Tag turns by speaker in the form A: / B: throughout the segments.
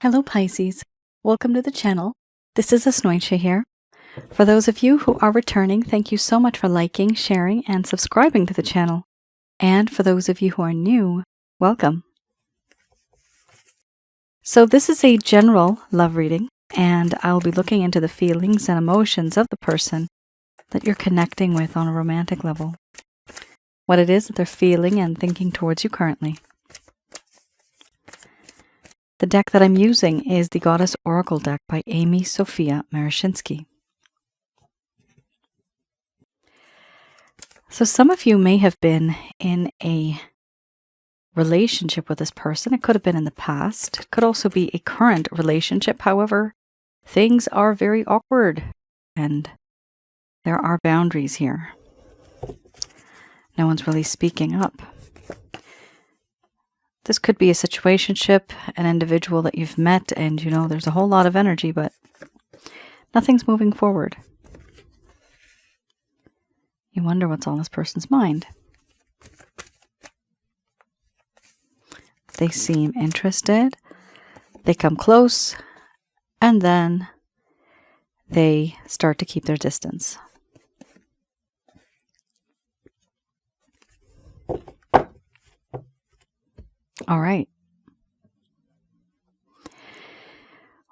A: Hello Pisces, welcome to the channel. This is Asnointia here. For those of you who are returning, thank you so much for liking, sharing, and subscribing to the channel. And for those of you who are new, welcome. So this is a general love reading, and I'll be looking into the feelings and emotions of the person that you're connecting with on a romantic level. What it is that they're feeling and thinking towards you currently. The deck that I'm using is the Goddess Oracle deck by Amy Sophia Marashinsky. So some of you may have been in a relationship with this person. It could have been in the past. It could also be a current relationship. However, things are very awkward and there are boundaries here. No one's really speaking up. This could be a situationship, an individual that you've met, and you know there's a whole lot of energy, but nothing's moving forward. You wonder what's on this person's mind. They seem interested, they come close, and then they start to keep their distance. All right.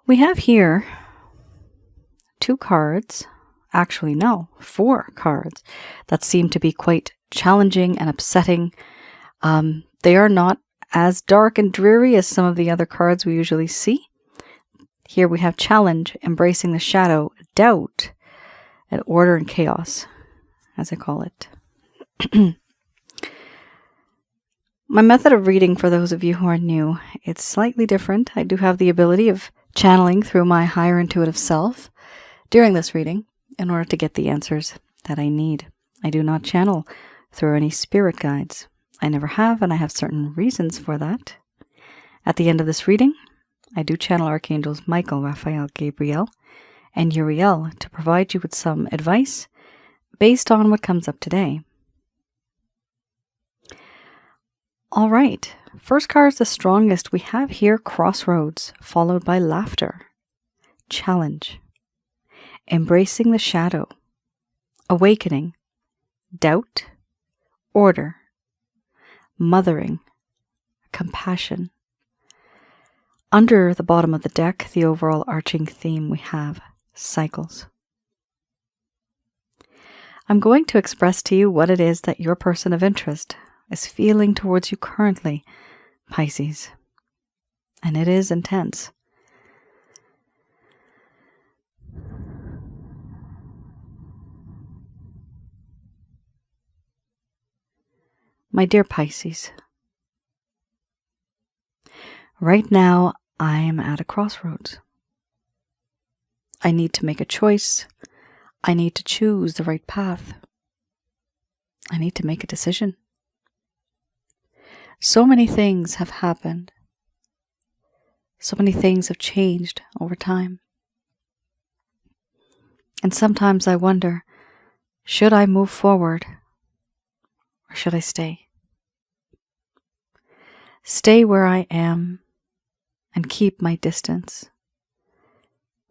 A: We have here 2 cards, actually no, 4 cards that seem to be quite challenging and upsetting. They are not as dark and dreary as some of the other cards we usually see. Here we have challenge, embracing the shadow, doubt, and order and chaos, as I call it. My method of reading, for those of you who are new, it's slightly different. I do have the ability of channeling through my higher intuitive self during this reading in order to get the answers that I need. I do not channel through any spirit guides. I never have, and I have certain reasons for that. At the end of this reading, I do channel Archangels Michael, Raphael, Gabriel, and Uriel to provide you with some advice based on what comes up today. All right, first card is the strongest. We have here crossroads, followed by laughter, challenge, embracing the shadow, awakening, doubt, order, mothering, compassion. Under the bottom of the deck, the overall arching theme, we have cycles. I'm going to express to you what it is that your person of interest is feeling towards you currently, Pisces. And it is intense. My dear Pisces, right now I am at a crossroads. I need to make a choice. I need to choose the right path. I need to make a decision. So many things have happened. So many things have changed over time. And sometimes I wonder, should I move forward or should I stay? Stay where I am and keep my distance,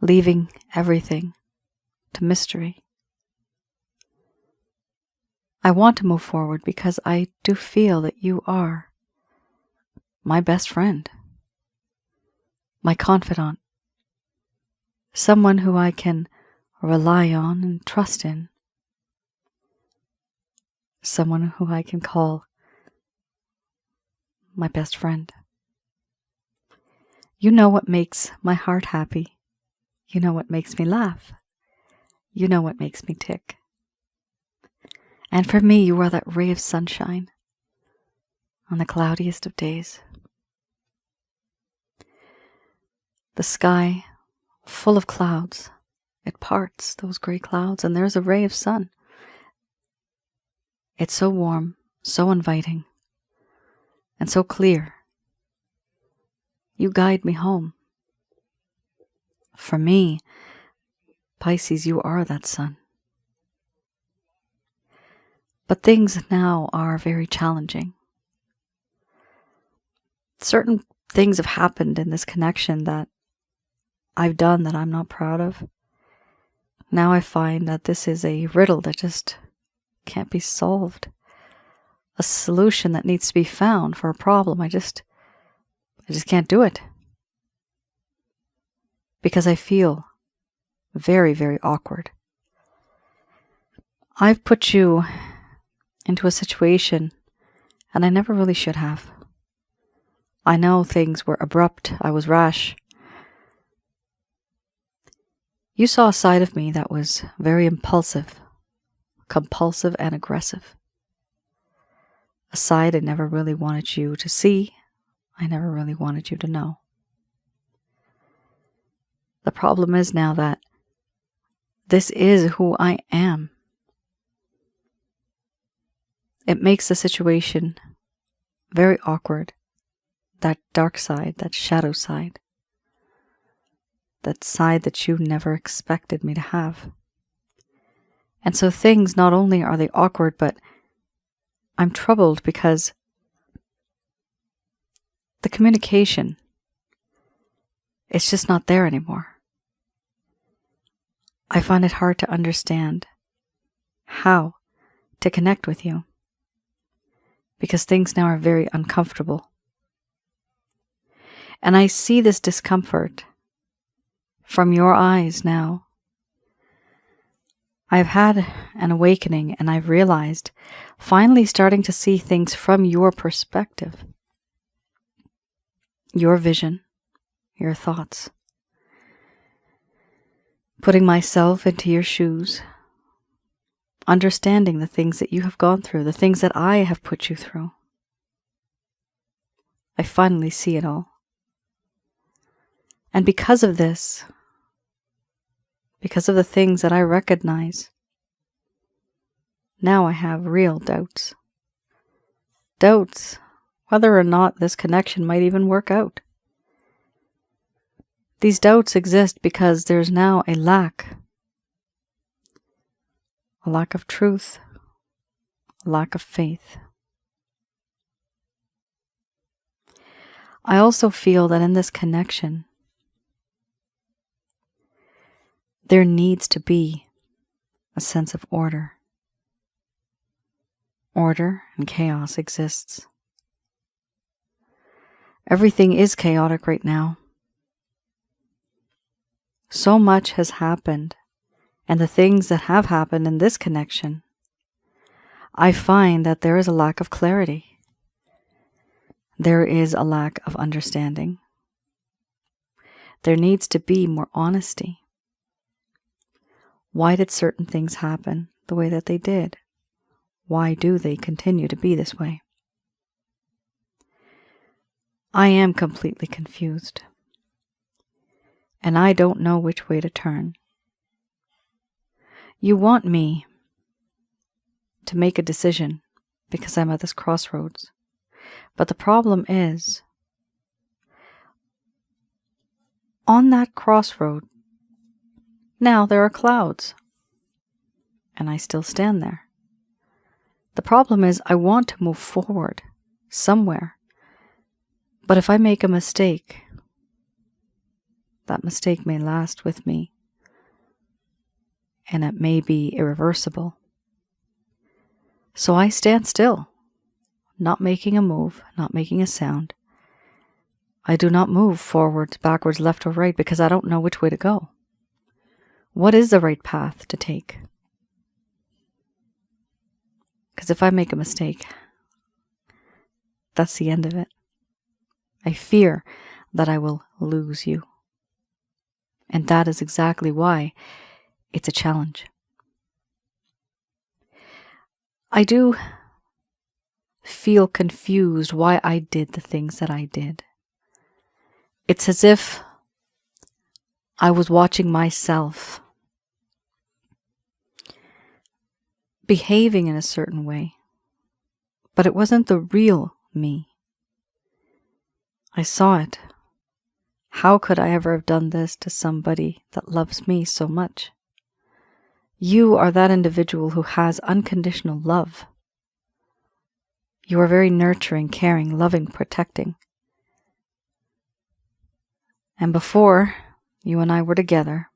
A: leaving everything to mystery. I want to move forward because I do feel that you are my best friend, my confidant, someone who I can rely on and trust in, someone who I can call my best friend. You know what makes my heart happy. You know what makes me laugh. You know what makes me tick. And for me, you are that ray of sunshine on the cloudiest of days. The sky full of clouds. It parts, those gray clouds, and there's a ray of sun. It's so warm, so inviting, and so clear. You guide me home. For me, Pisces, you are that sun. But things now are very challenging. Certain things have happened in this connection that I've done that I'm not proud of. Now I find that this is a riddle that just can't be solved. A solution that needs to be found for a problem. I just can't do it. Because I feel very, very awkward. I've put you into a situation, and I never really should have. I know things were abrupt. I was rash. You saw a side of me that was very impulsive, compulsive, and aggressive. A side I never really wanted you to see. I never really wanted you to know. The problem is now that this is who I am. It makes the situation very awkward. That dark side, that shadow side. That side that you never expected me to have. And so things, not only are they awkward, but I'm troubled because the communication, it's just not there anymore. I find it hard to understand how to connect with you because things now are very uncomfortable. And I see this discomfort from your eyes now. I've had an awakening and I've realized, finally starting to see things from your perspective, your vision, your thoughts. Putting myself into your shoes, understanding the things that you have gone through, the things that I have put you through. I finally see it all. And because of this, because of the things that I recognize, now I have real doubts. Doubts whether or not this connection might even work out. These doubts exist because there's now a lack of truth, a lack of faith. I also feel that in this connection, there needs to be a sense of order. Order and chaos exists. Everything is chaotic right now. So much has happened, and the things that have happened in this connection, I find that there is a lack of clarity. There is a lack of understanding. There needs to be more honesty. Why did certain things happen the way that they did? Why do they continue to be this way? I am completely confused, and I don't know which way to turn. You want me to make a decision because I'm at this crossroads, but the problem is, on that crossroad, now there are clouds, and I still stand there. The problem is I want to move forward somewhere, but if I make a mistake, that mistake may last with me, and it may be irreversible. So I stand still, not making a move, not making a sound. I do not move forwards, backwards, left or right because I don't know which way to go. What is the right path to take? Because if I make a mistake, that's the end of it. I fear that I will lose you. And that is exactly why it's a challenge. I do feel confused why I did the things that I did. It's as if I was watching myself behaving in a certain way, but it wasn't the real me. I saw it. How could I ever have done this to somebody that loves me so much? You are that individual who has unconditional love. You are very nurturing, caring, loving, protecting. And before you and I were together,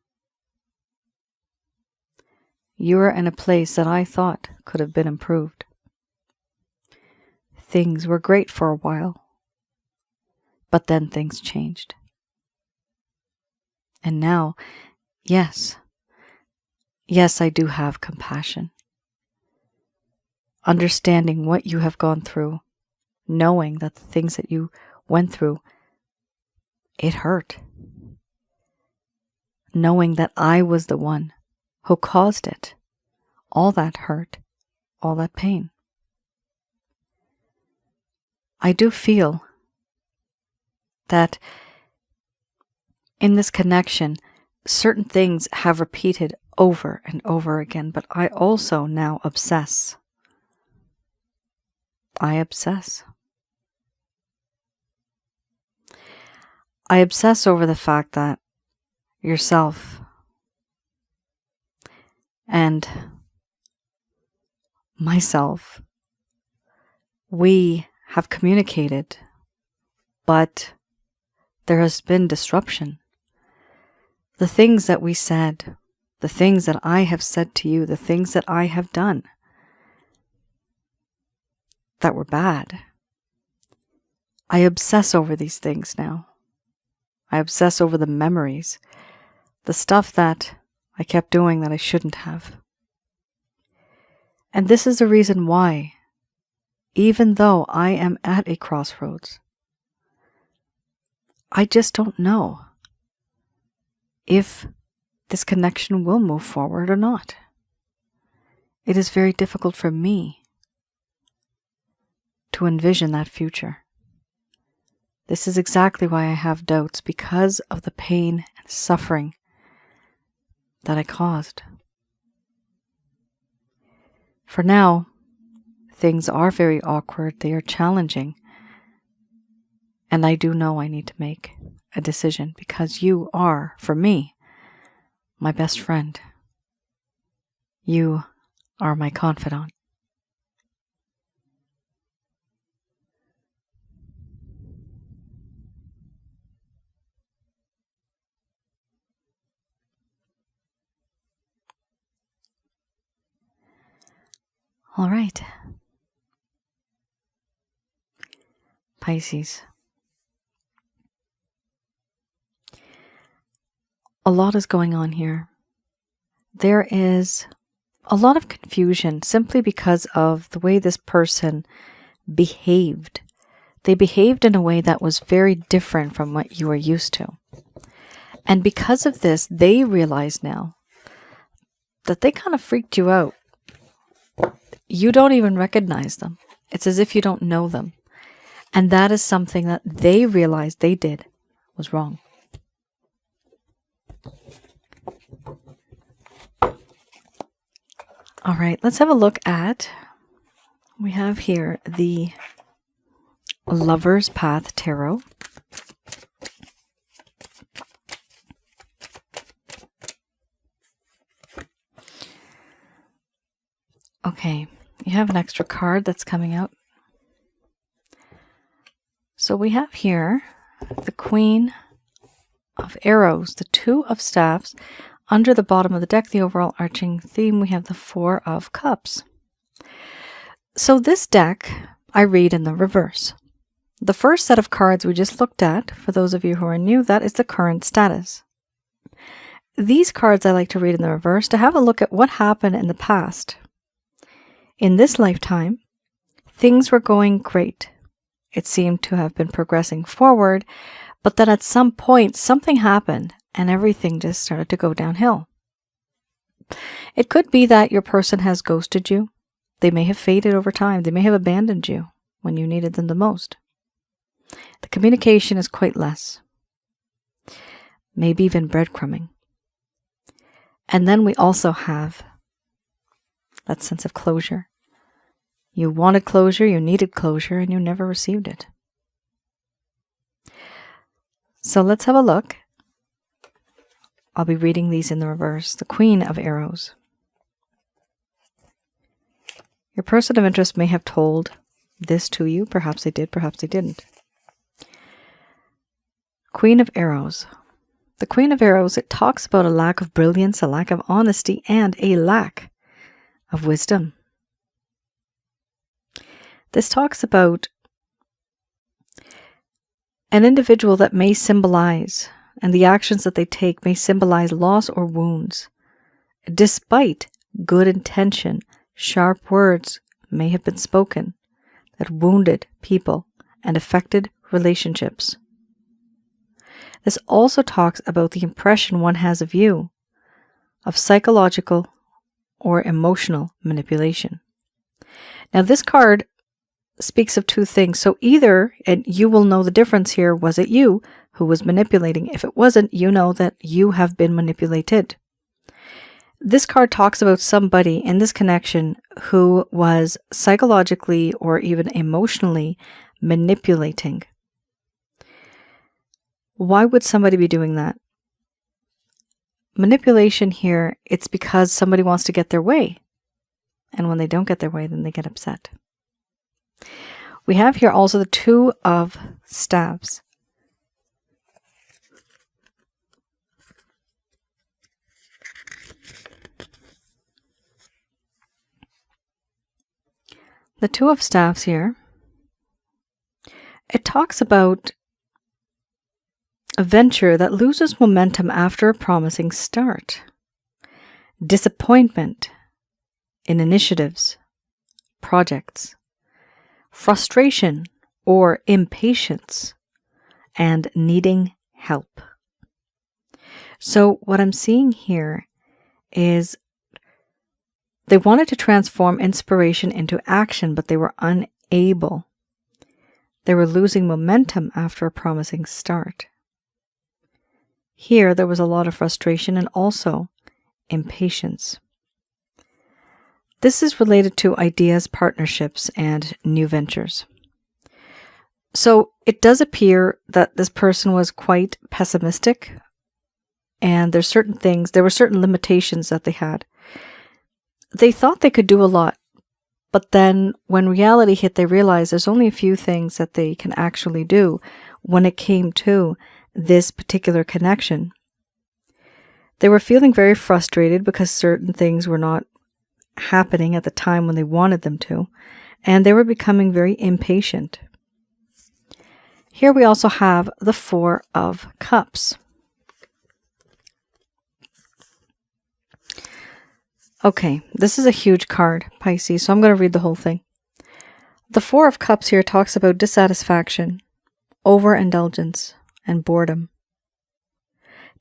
A: you were in a place that I thought could have been improved. Things were great for a while, but then things changed. And now, yes, I do have compassion. Understanding what you have gone through, knowing that the things that you went through, it hurt. Knowing that I was the one who caused it, all that hurt, all that pain. I do feel that in this connection, certain things have repeated over and over again, but I also now obsess. I obsess. I obsess over the fact that yourself and myself, we have communicated, but there has been disruption. The things that we said, the things that I have said to you, the things that I have done that were bad. I obsess over these things now. I obsess over the memories, the stuff that I kept doing that I shouldn't have. And this is the reason why, even though I am at a crossroads, I just don't know if this connection will move forward or not. It is very difficult for me to envision that future. This is exactly why I have doubts, because of the pain and suffering that I caused. For now, things are very awkward, they are challenging, and I do know I need to make a decision because you are, for me, my best friend. You are my confidant. All right. Pisces. A lot is going on here. There is a lot of confusion simply because of the way this person behaved. They behaved in a way that was very different from what you are used to. And because of this, they realize now that they kind of freaked you out. You don't even recognize them. It's as if you don't know them. And that is something that they realized they did was wrong. All right, let's have a look at, we have here the Lover's Path Tarot. Okay, you have an extra card that's coming out. So we have here the Queen of Arrows, the Two of Staffs. Under the bottom of the deck, the overall arching theme, we have the Four of Cups. So this deck, I read in the reverse. The first set of cards we just looked at, for those of you who are new, that is the current status. These cards I like to read in the reverse to have a look at what happened in the past. In this lifetime, things were going great. It seemed to have been progressing forward, but then at some point something happened and everything just started to go downhill. It could be that your person has ghosted you. They may have faded over time. They may have abandoned you when you needed them the most. The communication is quite less. Maybe even breadcrumbing. And then we also have that sense of closure. You wanted closure, you needed closure, and you never received it. So let's have a look. I'll be reading these in the reverse. The Queen of Arrows. Your person of interest may have told this to you. Perhaps they did, perhaps they didn't. Queen of Arrows. The Queen of Arrows, it talks about a lack of brilliance, a lack of honesty, and a lack of wisdom. This talks about an individual that may symbolize, and the actions that they take may symbolize loss or wounds. Despite good intention, sharp words may have been spoken that wounded people and affected relationships. This also talks about the impression one has of you, of psychological or emotional manipulation. Now, this card speaks of two things. So either, and you will know the difference here, was it you who was manipulating? If it wasn't, you know that you have been manipulated. This card talks about somebody in this connection who was psychologically or even emotionally manipulating. Why would somebody be doing that? Manipulation here, it's because somebody wants to get their way. And when they don't get their way, then they get upset. We have here also the Two of Staves. The Two of Staves here, it talks about a venture that loses momentum after a promising start. Disappointment in initiatives, projects, frustration or impatience, and needing help. So what I'm seeing here is they wanted to transform inspiration into action, but they were unable. They were losing momentum after a promising start. Here, there was a lot of frustration and also impatience. This is related to ideas, partnerships, and new ventures. So it does appear that this person was quite pessimistic, and there were certain limitations that they had. They thought they could do a lot, but then when reality hit, they realized there's only a few things that they can actually do when it came to this particular connection. They were feeling very frustrated because certain things were not happening at the time when they wanted them to, and they were becoming very impatient. Here we also have the Four of Cups. Okay, this is a huge card, Pisces, so I'm going to read the whole thing. The Four of Cups here talks about dissatisfaction, overindulgence, and boredom.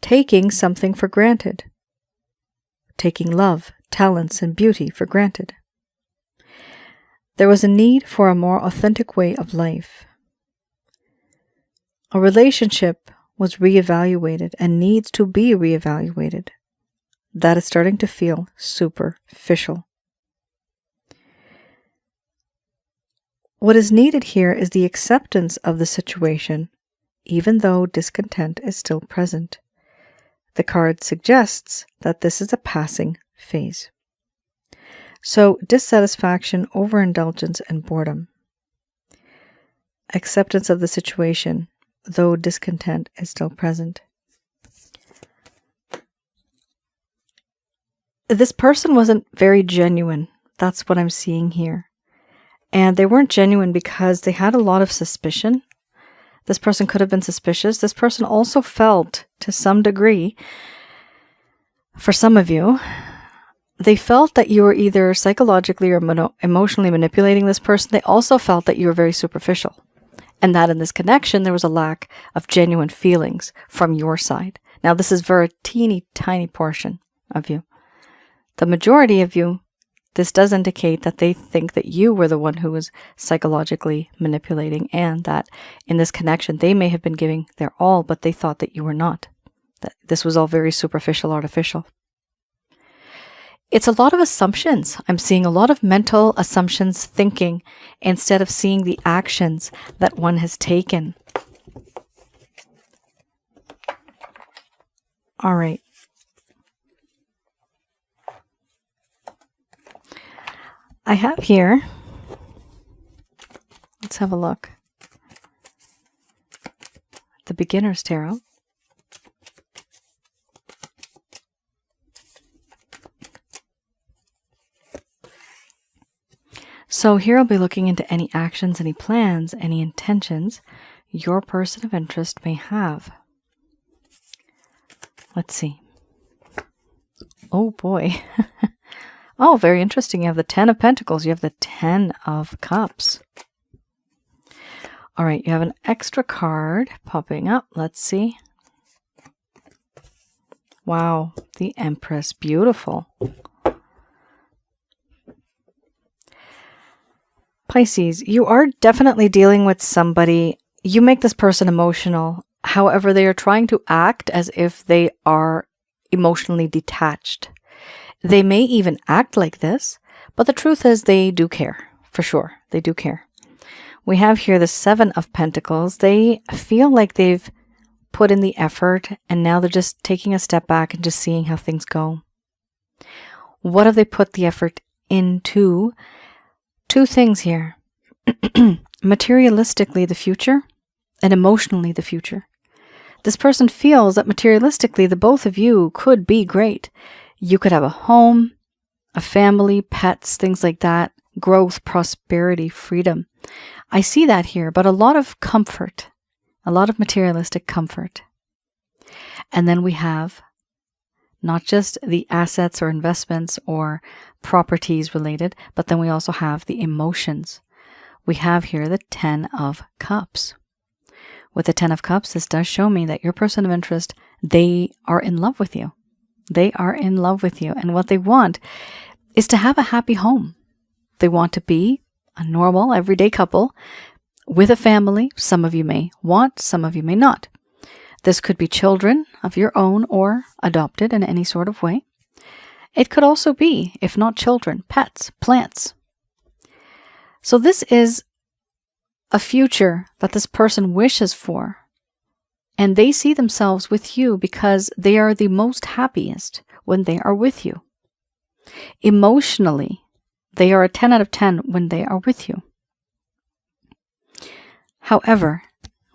A: Taking something for granted. Taking love, talents, and beauty for granted. There was a need for a more authentic way of life. A relationship was reevaluated and needs to be reevaluated. That is starting to feel superficial. What is needed here is the acceptance of the situation, even though discontent is still present. The card suggests that this is a passing phase. So, dissatisfaction, overindulgence, and boredom. Acceptance of the situation, though discontent is still present. This person wasn't very genuine. That's what I'm seeing here. And they weren't genuine because they had a lot of suspicion. This person could have been suspicious. This person also felt, to some degree, for some of you, they felt that you were either psychologically or emotionally manipulating this person. They also felt that you were very superficial. And that in this connection, there was a lack of genuine feelings from your side. Now, this is for a teeny tiny portion of you. The majority of you, this does indicate that they think that you were the one who was psychologically manipulating, and that in this connection, they may have been giving their all, but they thought that you were not. That this was all very superficial, artificial. It's a lot of assumptions. I'm seeing a lot of mental assumptions, thinking, instead of seeing the actions that one has taken. All right. I have here, let's have a look. At the Beginner's Tarot. So here I'll be looking into any actions, any plans, any intentions your person of interest may have. Let's see. Oh boy. Oh, very interesting. You have the 10 of Pentacles. You have the 10 of Cups. All right, you have an extra card popping up. Let's see. Wow, the Empress. Beautiful. Pisces, you are definitely dealing with somebody. You make this person emotional. However, they are trying to act as if they are emotionally detached. They may even act like this, but the truth is they do care. For sure, they do care. We have here the 7 of Pentacles. They feel like they've put in the effort, and now they're just taking a step back and just seeing how things go. What have they put the effort into? 2 things here. Materialistically, the future, and emotionally, the future. This person feels that materialistically, the both of you could be great. You could have a home, a family, pets, things like that. Growth, prosperity, freedom. I see that here, but a lot of comfort, a lot of materialistic comfort. And then we have not just the assets or investments or properties related, but then we also have the emotions. We have here the 10 of Cups. With the 10 of Cups, this does show me that your person of interest, they are in love with you. They are in love with you. And what they want is to have a happy home. They want to be a normal, everyday couple with a family. Some of you may want, some of you may not. This could be children of your own or adopted in any sort of way. It could also be, if not children, pets, plants. So this is a future that this person wishes for. And they see themselves with you because they are the most happiest when they are with you. Emotionally, they are a 10 out of 10 when they are with you. However,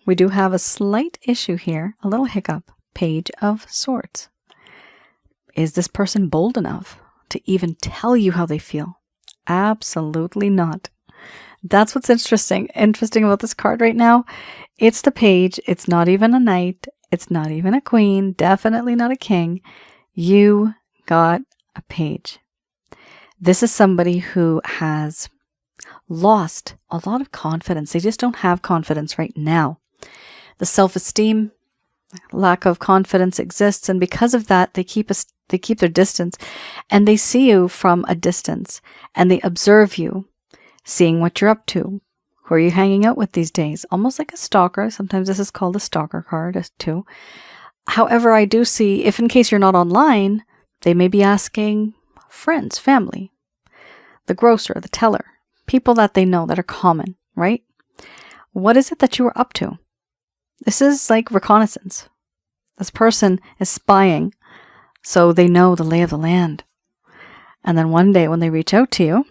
A: we do have a slight issue here, a little hiccup. Page of Swords. Is this person bold enough to even tell you how they feel? Absolutely not. That's what's interesting about this card right now. It's the page. It's not even a knight. It's not even a queen. Definitely not a king. You got a page. This is somebody who has lost a lot of confidence. They just don't have confidence right now. The self-esteem, lack of confidence exists, and because of that, they keep their distance, and they see you from a distance, and they observe you, seeing what you're up to. Who are you hanging out with these days? Almost like a stalker. Sometimes this is called a stalker card too. However, I do see, if in case you're not online, they may be asking friends, family, the grocer, the teller, people that they know that are common, right? What is it that you are up to? This is like reconnaissance. This person is spying, so they know the lay of the land. And then one day when they reach out to you,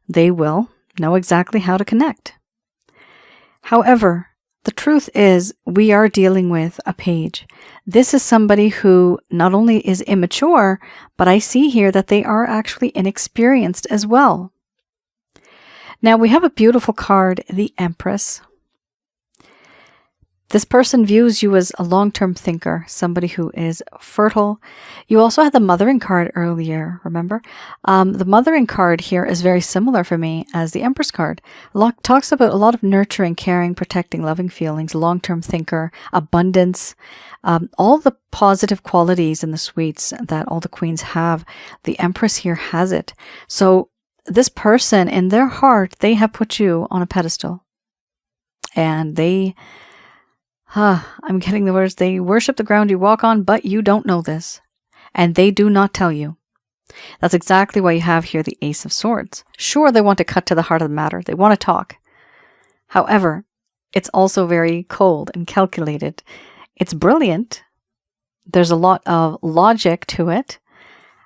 A: they will know exactly how to connect. However, the truth is we are dealing with a page. This is somebody who not only is immature, but I see here that they are actually inexperienced as well. Now we have a beautiful card, the Empress. This person views you as a long-term thinker, somebody who is fertile. You also had the Mothering card earlier, remember? The Mothering card here is very similar for me as the Empress card. Talks about a lot of nurturing, caring, protecting, loving feelings, long-term thinker, abundance, all the positive qualities and the sweets that all the queens have. The Empress here has it. So this person, in their heart, they have put you on a pedestal. And I'm getting the words. They worship the ground you walk on, but you don't know this. And they do not tell you. That's exactly why you have here the Ace of Swords. Sure, they want to cut to the heart of the matter. They want to talk. However, it's also very cold and calculated. It's brilliant. There's a lot of logic to it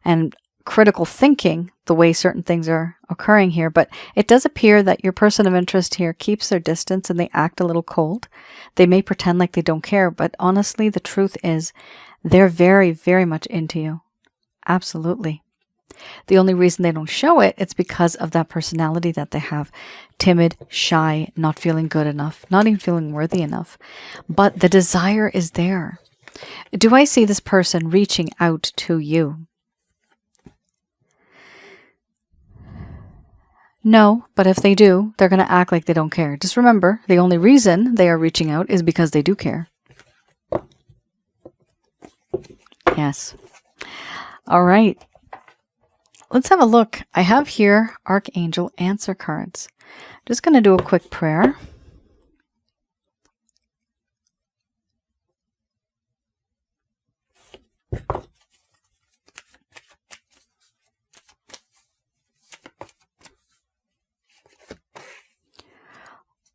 A: and critical thinking, the way certain things are occurring here, but it does appear that your person of interest here keeps their distance and they act a little cold. They may pretend like they don't care, but honestly, the truth is they're very, very much into you. Absolutely. The only reason they don't show it, it's because of that personality that they have. Timid, shy, not feeling good enough, not even feeling worthy enough. But the desire is there. Do I see this person reaching out to you? No, but if they do, they're going to act like they don't care. Just remember, the only reason they are reaching out is because they do care. Yes. All right. Let's have a look. I have here Archangel Answer cards. Just going to do a quick prayer.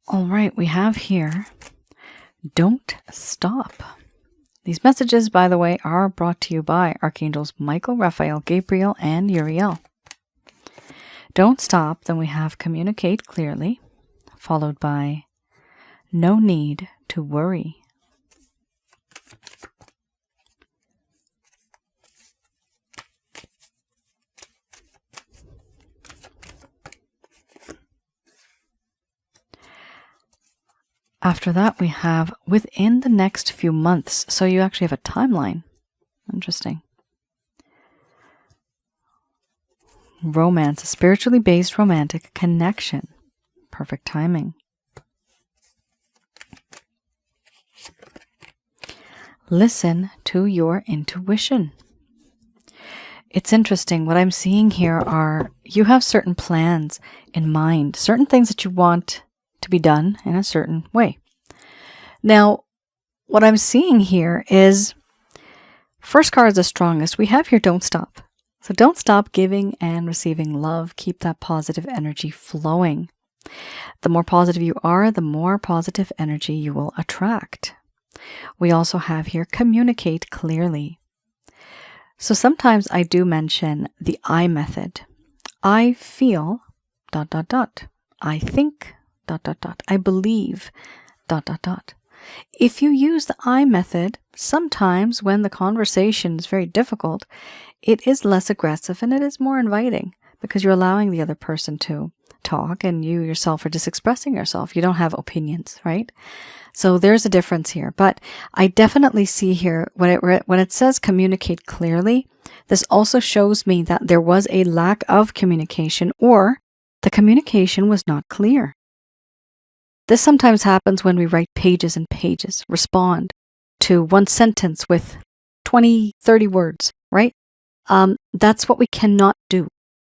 A: All right, we have here, don't stop. These messages, by the way, are brought to you by Archangels Michael, Raphael, Gabriel, and Uriel. Don't stop. Then we have communicate clearly, followed by no need to worry. After that, we have within the next few months. So you actually have a timeline. Interesting. Romance, a spiritually based romantic connection. Perfect timing. Listen to your intuition. It's interesting. What I'm seeing here are you have certain plans in mind, certain things that you want to be done in a certain way. Now, what I'm seeing here is first card is the strongest. We have here don't stop. So don't stop giving and receiving love. Keep that positive energy flowing. The more positive you are, the more positive energy you will attract. We also have here communicate clearly. So sometimes I do mention the I method. I feel ... I think ... I believe ... If you use the I method, sometimes when the conversation is very difficult, it is less aggressive and it is more inviting because you're allowing the other person to talk and you yourself are just expressing yourself. You don't have opinions, right? So there's a difference here. But I definitely see here when it says communicate clearly, this also shows me that there was a lack of communication or the communication was not clear. This sometimes happens when we write pages and pages, respond to one sentence with 20, 30 words, right? That's what we cannot do.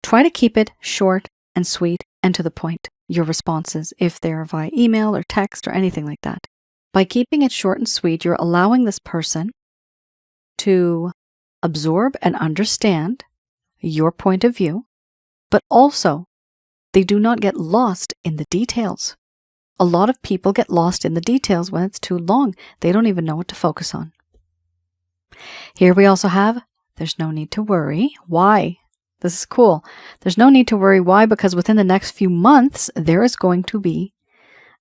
A: Try to keep it short and sweet and to the point, your responses, if they're via email or text or anything like that. By keeping it short and sweet, you're allowing this person to absorb and understand your point of view, but also they do not get lost in the details. A lot of people get lost in the details when it's too long. They don't even know what to focus on. Here we also have, there's no need to worry. Why? This is cool. There's no need to worry. Why? Because within the next few months, there is going to be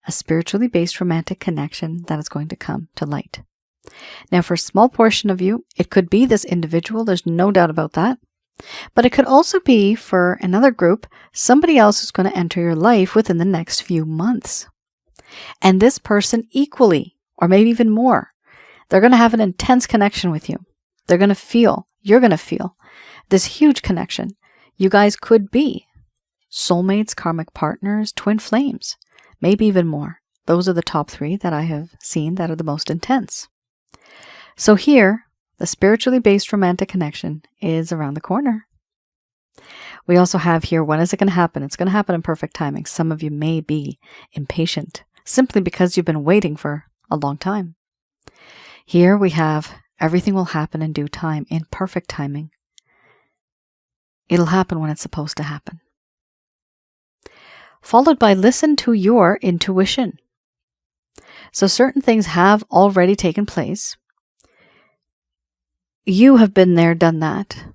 A: a spiritually based romantic connection that is going to come to light. Now, for a small portion of you, it could be this individual. There's no doubt about that. But it could also be for another group, somebody else who's going to enter your life within the next few months. And this person equally, or maybe even more, they're going to have an intense connection with you. They're going to feel, you're going to feel this huge connection. You guys could be soulmates, karmic partners, twin flames, maybe even more. Those are the top 3 that I have seen that are the most intense. So here, the spiritually based romantic connection is around the corner. We also have here, when is it going to happen? It's going to happen in perfect timing. Some of you may be impatient simply because you've been waiting for a long time. Here we have everything will happen in due time, in perfect timing. It'll happen when it's supposed to happen. Followed by listen to your intuition. So certain things have already taken place. You have been there, done that.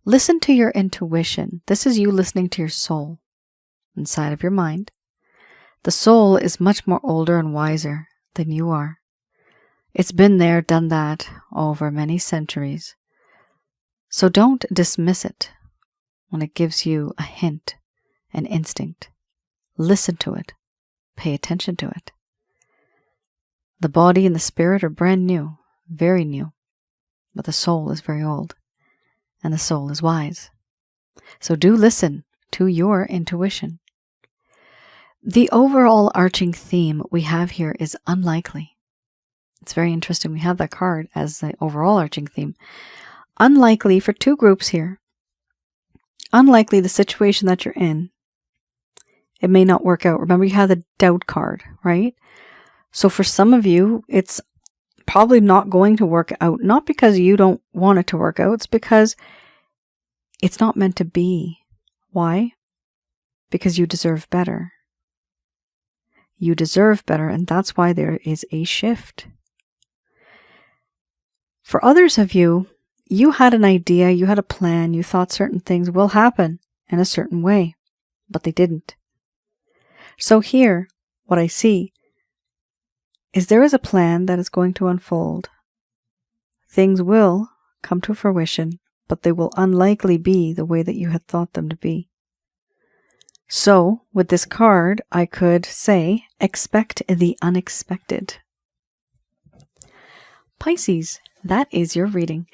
A: Listen to your intuition. This is you listening to your soul inside of your mind. The soul is much more older and wiser than you are. It's been there, done that over many centuries. So don't dismiss it when it gives you a hint, an instinct. Listen to it. Pay attention to it. The body and the spirit are brand new, very new, but the soul is very old, and the soul is wise. So do listen to your intuition. The overall arching theme we have here is unlikely. It's very interesting. We have that card as the overall arching theme. Unlikely for two groups here. Unlikely the situation that you're in. It may not work out. Remember, you have the doubt card, right? So for some of you, it's probably not going to work out. Not because you don't want it to work out. It's because it's not meant to be. Why? Because you deserve better. You deserve better, and that's why there is a shift. For others of you, you had an idea, you had a plan, you thought certain things will happen in a certain way, but they didn't. So here, what I see is there is a plan that is going to unfold. Things will come to fruition, but they will unlikely be the way that you had thought them to be. So, with this card, I could say, expect the unexpected. Pisces, that is your reading.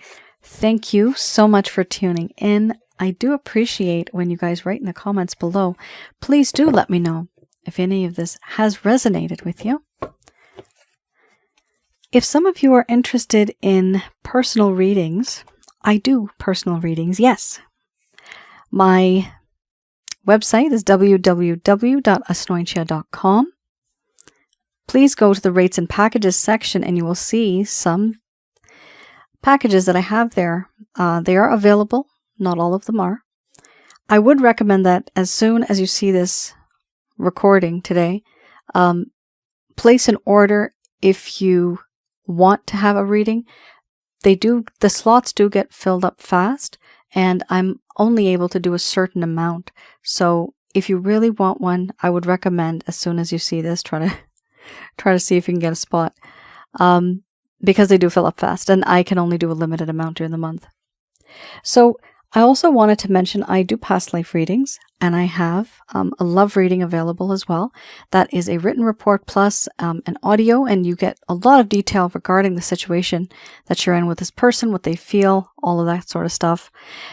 A: Thank you so much for tuning in. I do appreciate when you guys write in the comments below. Please do let me know if any of this has resonated with you. If some of you are interested in personal readings, I do personal readings, yes. My website is www.asnointia.com. Please go to the rates and packages section and you will see some packages that I have there. They are available. Not all of them are. I would recommend that as soon as you see this recording today, place an order if you want to have a reading. The slots do get filled up fast, and I'm only able to do a certain amount. So if you really want one, I would recommend as soon as you see this, try to see if you can get a spot, because they do fill up fast, and I can only do a limited amount during the month. So I also wanted to mention I do past life readings, and I have a love reading available as well. That is a written report plus an audio, and you get a lot of detail regarding the situation that you're in with this person, what they feel, all of that sort of stuff.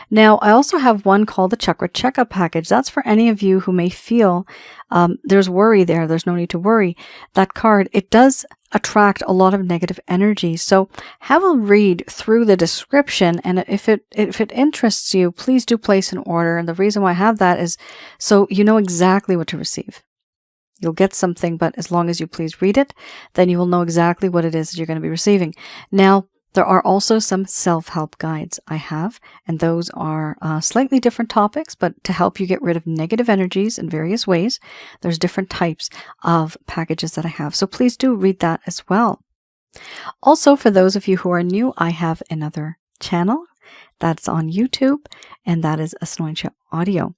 A: Now, I also have one called the Chakra Checkup Package. That's for any of you who may feel there's worry there. There's no need to worry. That card, it does attract a lot of negative energy. So have a read through the description, and if it interests you, please do place an order. And the reason why I have that is so you know exactly what to receive. You'll get something, but as long as you please read it, then you will know exactly what it is that you're going to be receiving. Now, there are also some self-help guides I have, and those are slightly different topics, but to help you get rid of negative energies in various ways. There's different types of packages that I have, so please do read that as well. Also, for those of you who are new, I have another channel that's on YouTube, and that is Asnointia Audio.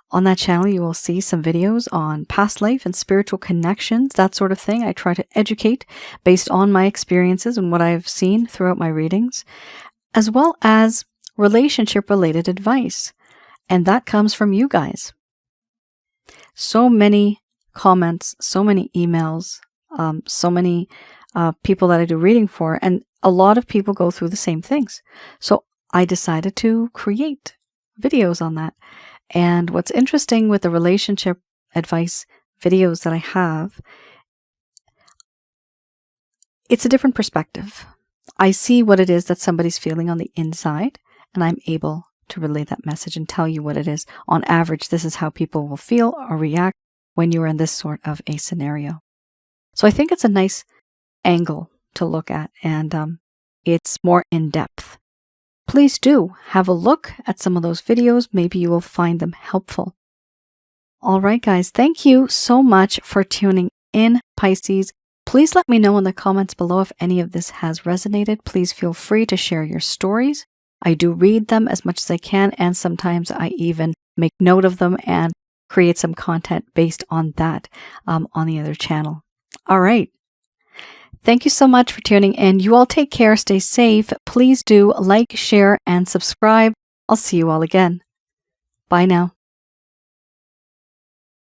A: On that channel, you will see some videos on past life and spiritual connections, that sort of thing. I try to educate based on my experiences and what I've seen throughout my readings, as well as relationship-related advice. And that comes from you guys. So many comments, so many emails, so many people that I do reading for, and a lot of people go through the same things. So I decided to create videos on that. And what's interesting with the relationship advice videos that I have, it's a different perspective. I see what it is that somebody's feeling on the inside, and I'm able to relay that message and tell you what it is. On average, this is how people will feel or react when you are in this sort of a scenario. So I think it's a nice angle to look at, and it's more in-depth. Please do have a look at some of those videos. Maybe you will find them helpful. All right, guys, thank you so much for tuning in, Pisces. Please let me know in the comments below if any of this has resonated. Please feel free to share your stories. I do read them as much as I can, and sometimes I even make note of them and create some content based on that on the other channel. All right. Thank you so much for tuning in. You all take care, stay safe. Please do like, share, and subscribe. I'll see you all again. Bye now.